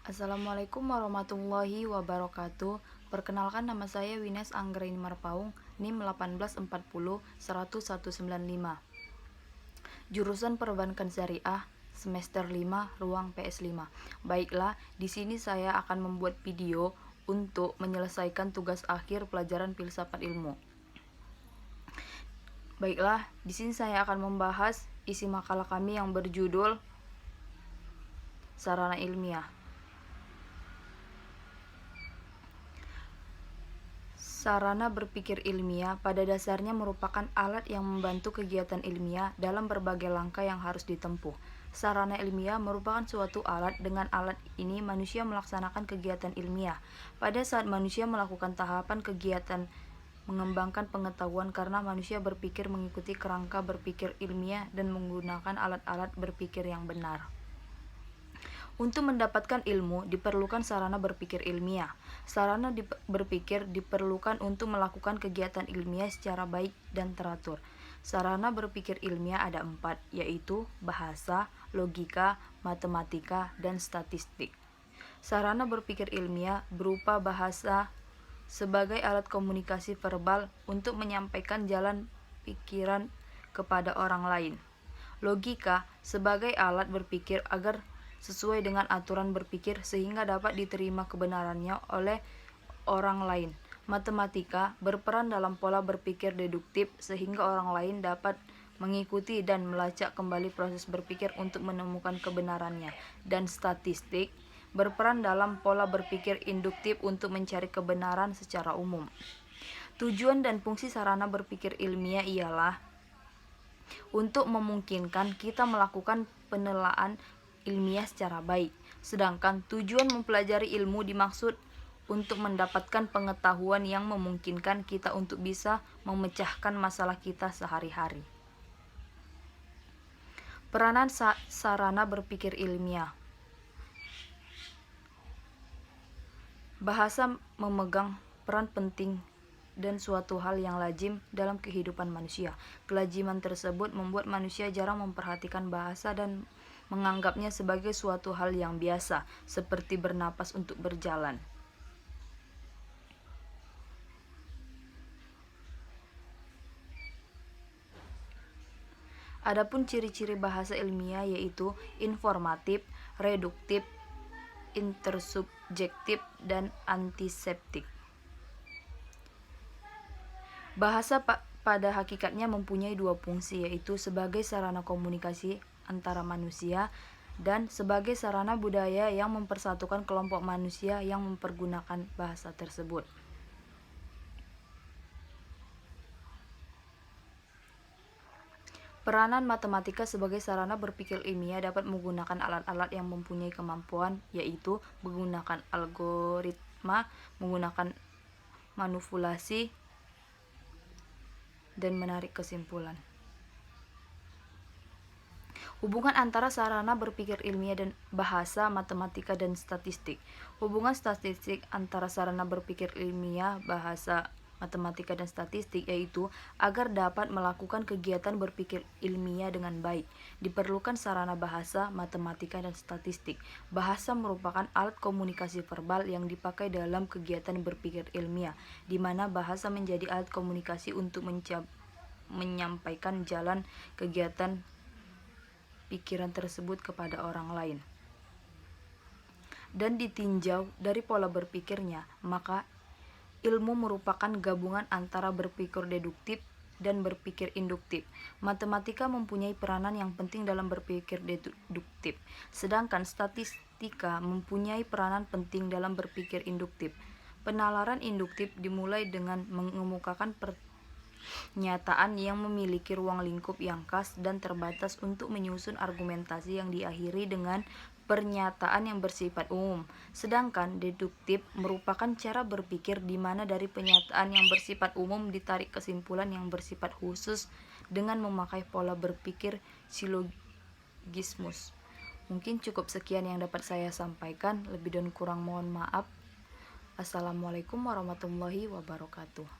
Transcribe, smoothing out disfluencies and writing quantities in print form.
Assalamualaikum warahmatullahi wabarakatuh. Perkenalkan, nama saya Wines Anggraini Marpaung, NIM 184019195. Jurusan Perbankan Syariah, semester 5, ruang PS5. Baiklah, di sini saya akan membuat video untuk menyelesaikan tugas akhir pelajaran filsafat ilmu. Baiklah, di sini saya akan membahas isi makalah kami yang berjudul Sarana Ilmiah. Sarana berpikir ilmiah pada dasarnya merupakan alat yang membantu kegiatan ilmiah dalam berbagai langkah yang harus ditempuh. Sarana ilmiah merupakan suatu alat. Dengan alat ini manusia melaksanakan kegiatan ilmiah. Pada saat manusia melakukan tahapan kegiatan mengembangkan pengetahuan, karena manusia berpikir mengikuti kerangka berpikir ilmiah dan menggunakan alat-alat berpikir yang benar. Untuk mendapatkan ilmu, diperlukan sarana berpikir ilmiah. Sarana berpikir diperlukan untuk melakukan kegiatan ilmiah secara baik dan teratur. Sarana berpikir ilmiah ada 4, yaitu bahasa, logika, matematika, dan statistik. Sarana berpikir ilmiah berupa bahasa sebagai alat komunikasi verbal untuk menyampaikan jalan pikiran kepada orang lain. Logika sebagai alat berpikir agar sesuai dengan aturan berpikir sehingga dapat diterima kebenarannya oleh orang lain. Matematika berperan dalam pola berpikir deduktif sehingga orang lain dapat mengikuti dan melacak kembali proses berpikir untuk menemukan kebenarannya. Dan statistik berperan dalam pola berpikir induktif untuk mencari kebenaran secara umum. Tujuan dan fungsi sarana berpikir ilmiah ialah untuk memungkinkan kita melakukan penelaahan ilmiah secara baik. Sedangkan tujuan mempelajari ilmu dimaksud untuk mendapatkan pengetahuan yang memungkinkan kita untuk bisa memecahkan masalah kita sehari-hari. Peranan sarana berpikir ilmiah. Bahasa memegang peran penting dan suatu hal yang lazim dalam kehidupan manusia. Kelaziman tersebut membuat manusia jarang memperhatikan bahasa dan menganggapnya sebagai suatu hal yang biasa, seperti bernapas untuk berjalan. Adapun ciri-ciri bahasa ilmiah yaitu informatif, reduktif, intersubjektif, dan antiseptik. Bahasa pada hakikatnya mempunyai 2 fungsi, yaitu sebagai sarana komunikasi antara manusia dan sebagai sarana budaya yang mempersatukan kelompok manusia yang mempergunakan bahasa tersebut. Peranan matematika sebagai sarana berpikir ilmiah dapat menggunakan alat-alat yang mempunyai kemampuan, yaitu menggunakan algoritma, menggunakan manipulasi, dan menarik kesimpulan. Hubungan antara sarana berpikir ilmiah dan bahasa, matematika, dan statistik. Hubungan statistik antara sarana berpikir ilmiah, bahasa, matematika, dan statistik yaitu agar dapat melakukan kegiatan berpikir ilmiah dengan baik, diperlukan sarana bahasa, matematika, dan statistik. Bahasa merupakan alat komunikasi verbal yang dipakai dalam kegiatan berpikir ilmiah, di mana bahasa menjadi alat komunikasi untuk menyampaikan jalan kegiatan pikiran tersebut kepada orang lain. Dan ditinjau dari pola berpikirnya, maka ilmu merupakan gabungan antara berpikir deduktif dan berpikir induktif. Matematika mempunyai peranan yang penting dalam berpikir deduktif, sedangkan statistika mempunyai peranan penting dalam berpikir induktif. Penalaran induktif dimulai dengan mengemukakan pernyataan yang memiliki ruang lingkup yang khas dan terbatas untuk menyusun argumentasi yang diakhiri dengan pernyataan yang bersifat umum. Sedangkan deduktif merupakan cara berpikir di mana dari pernyataan yang bersifat umum ditarik kesimpulan yang bersifat khusus dengan memakai pola berpikir silogismus. Mungkin cukup sekian yang dapat saya sampaikan. Lebih dan kurang mohon maaf. Assalamualaikum warahmatullahi wabarakatuh.